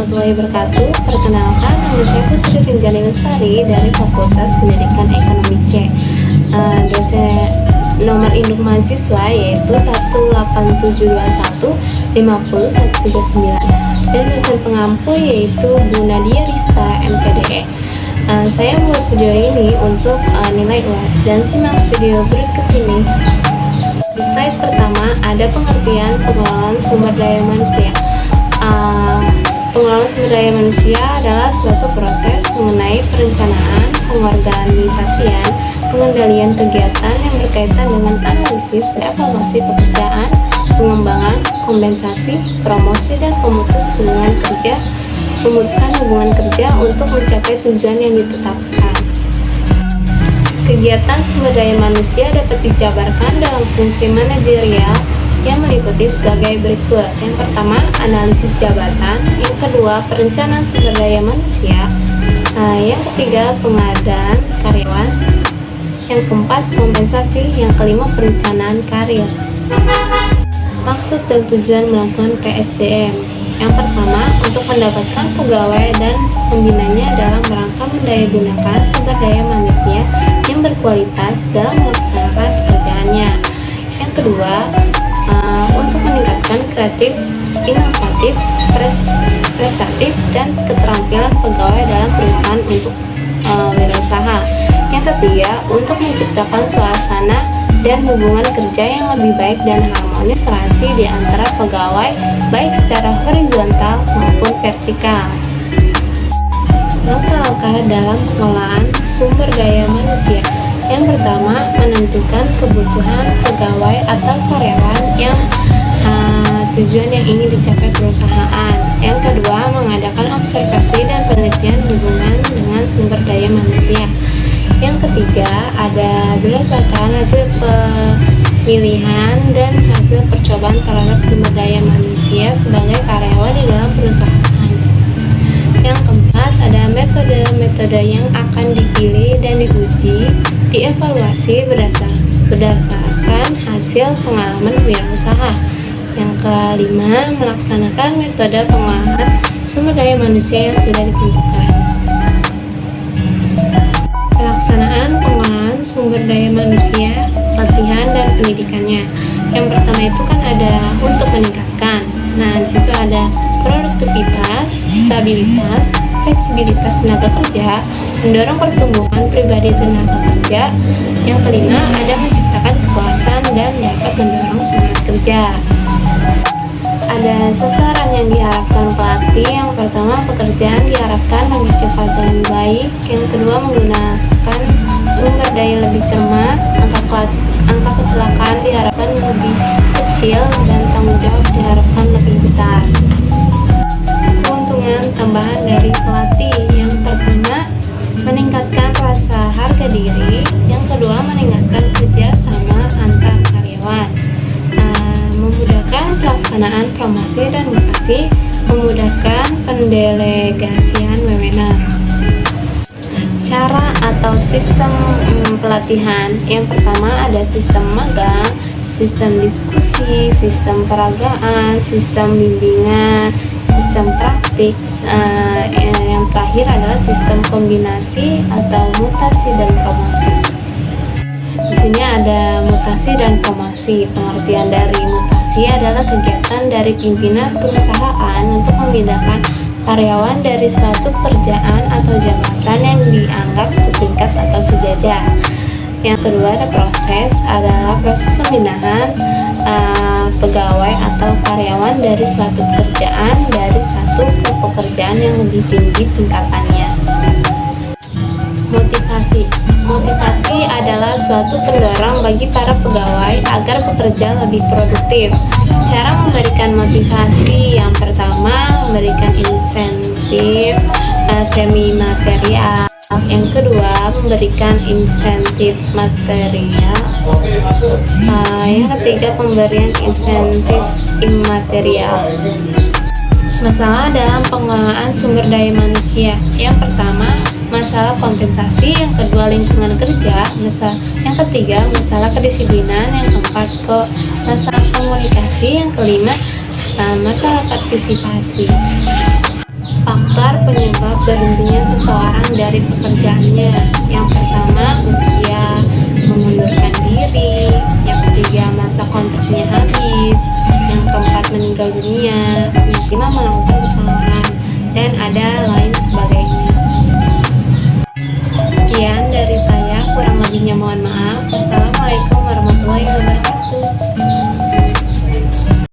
warahmatullahi wabarakatuh. Perkenalkan, nama saya Putri Rinjani Lestari dari Fakultas Pendidikan Ekonomi C. Dosen nomor induk mahasiswa yaitu 18721 50139 dan dosen pengampu yaitu Bu Nadia Rista MPDE. Saya membuat video ini untuk nilai UAS dan simak video berikut ini. Di slide pertama ada pengertian pengelolaan sumber daya manusia. Pengelolaan sumber daya manusia adalah suatu proses mengenai perencanaan, pengorganisasian, pengendalian kegiatan yang berkaitan dengan analisis dan evaluasi pekerjaan, pengembangan, kompensasi, promosi, dan pemutusan hubungan kerja untuk mencapai tujuan yang ditetapkan. Kegiatan sumber daya manusia dapat dijabarkan dalam fungsi manajerial yang meliputi sebagai berikut. Yang pertama, analisis jabatan. Yang kedua, perencanaan sumber daya manusia. Yang ketiga, pengadaan karyawan. Yang keempat, kompensasi. Yang kelima, perencanaan karir. Maksud dan tujuan melakukan PSDM. Yang pertama, untuk mendapatkan pegawai dan pembinanya dalam rangka mendayagunakan sumber daya manusia yang berkualitas dalam melaksanakan pekerjaannya. Yang kedua, untuk meningkatkan kreatif, inovatif, prestatif, dan keterampilan pegawai dalam perusahaan untuk wirausaha. Yang ketiga, untuk menciptakan suasana dan hubungan kerja yang lebih baik dan harmonis relasi di antara pegawai baik secara horizontal maupun vertikal. Langkah-langkah dalam pengelolaan sumber daya manusia. Yang pertama, menentukan kebutuhan pegawai atau karyawan yang tujuan yang ingin dicapai perusahaan. Yang kedua, mengadakan observasi dan penelitian hubungan dengan sumber daya manusia. Yang ketiga, ada berdasarkan hasil pemilihan dan hasil percobaan terhadap sumber daya manusia sebagai karyawan di dalam perusahaan. Yang keempat, ada metode-metode yang akan dipilih dan diuji, dievaluasi berdasarkan hasil pengalaman wirausaha. Yang kelima, melaksanakan metode pengolahan sumber daya manusia yang sudah ditentukan. Pelaksanaan pengolahan sumber daya manusia, latihan dan pendidikannya. Yang pertama itu kan ada untuk meningkatkan. Nah, di situ ada produktivitas, stabilitas, fleksibilitas tenaga kerja, mendorong pertumbuhan pribadi tenaga kerja. Yang kelima ada menciptakan kepuasan dan dapat mendorong semangat kerja. Ada sasaran yang diharapkan pelatih. Yang pertama, pekerjaan diharapkan lebih cepat dan lebih baik. Yang kedua, menggunakan sumber daya lebih cermat. Angka kecelakaan diharapkan lebih kecil dan tanggung jawab diharapkan lebih besar. Keuntungan tambahan dari pelatih. Yang pertama, meningkatkan rasa harga diri. Yang kedua, meningkatkan kerjasama antar karyawan. Memudahkan pelaksanaan promosi dan mutasi, memudahkan pendelegasian wewenang. Cara atau sistem pelatihan. Yang pertama ada sistem magang, sistem diskusi, sistem peragaan, sistem bimbingan, sistem praktik. Yang terakhir adalah sistem kombinasi atau mutasi dan promosi. Di sini ada mutasi dan promosi. Pengertian dari mutasi adalah kegiatan dari pimpinan perusahaan untuk memindahkan karyawan dari suatu pekerjaan atau jabatan yang dianggap setingkat atau sejajar. Yang kedua ada adalah proses pemindahan pegawai atau karyawan dari suatu pekerjaan dari satu ke pekerjaan yang lebih tinggi tingkatannya. Motivasi adalah suatu pendorong bagi para pegawai agar bekerja lebih produktif. Cara memberikan motivasi, yang pertama memberikan insentif semi material. Yang kedua memberikan insentif material. Yang ketiga pemberian insentif imaterial. Masalah dalam pengelolaan sumber daya manusia. Yang pertama, masalah kompensasi. Yang kedua, lingkungan kerja. Yang ketiga, masalah kedisiplinan. Yang keempat, masalah komunikasi. Yang kelima, masalah partisipasi. Faktor penyebab berhentinya seseorang dari pekerjaannya. Yang pertama, usia, mengundurkan diri. Yang ketiga, masa kontraknya habis. Yang keempat, meninggal dunia. Yang kelima, melakukan kesalahan. Dan ada lain sebagainya. Sekian dari saya, kurang lebihnya mohon maaf.